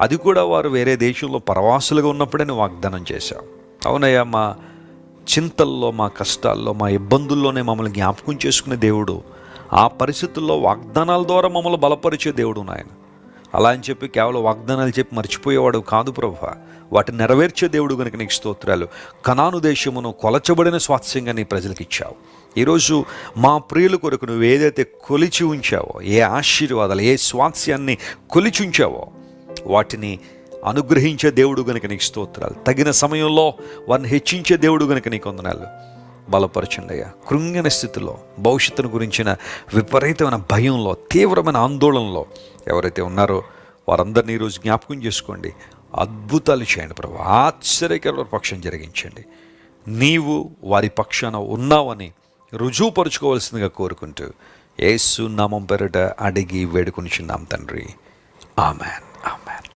అది కూడా వారు వేరే దేశంలో పరవాసులుగా ఉన్నప్పుడే నువ్వు వాగ్దానం చేశావు. అవునయ్యా, మా చింతల్లో, మా కష్టాల్లో, మా ఇబ్బందుల్లోనే మమ్మల్ని జ్ఞాపకం చేసుకునే దేవుడు, ఆ పరిస్థితుల్లో వాగ్దానాల ద్వారా మమ్మల్ని బలపరిచే దేవుడు నాయన. అలా అని చెప్పి కేవలం వాగ్దానాలు చెప్పి మర్చిపోయేవాడు కాదు ప్రభువా, వాటిని నెరవేర్చే దేవుడు కనుక నీకు స్తోత్రాలు. కనాను దేశమును కొలచబడిన స్వాస్థ్యంగా నీ ప్రజలకు ఇచ్చావు. ఈరోజు మా ప్రియుల కొరకు నువ్వు ఏదైతే కొలిచి ఉంచావో, ఏ ఆశీర్వాదాలు, ఏ స్వాస్థ్యాన్ని కొలిచి ఉంచావో వాటిని అనుగ్రహించే దేవుడు గనుక నీకు స్తోత్రాలు. తగిన సమయంలో వారిని హెచ్చించే దేవుడు గనుక నీకు వందనాలు. బలపరచండి అయ్యా. కృంగిన స్థితిలో, భవిష్యత్తును గురించిన విపరీతమైన భయంలో, తీవ్రమైన ఆందోళనలో ఎవరైతే ఉన్నారో వారందరినీ ఈరోజు జ్ఞాపకం చేసుకోండి. అద్భుతాలు చేయండి ప్రభు, ఆశ్చర్యకరమైన పక్షం జరిగించండి. నీవు వారి పక్షాన ఉన్నావని రుజువుపరుచుకోవాల్సిందిగా కోరుకుంటూ యేసు నామం పేరిట అడిగి వేడుకొనిచున్నాం తండ్రి. ఆమెన్.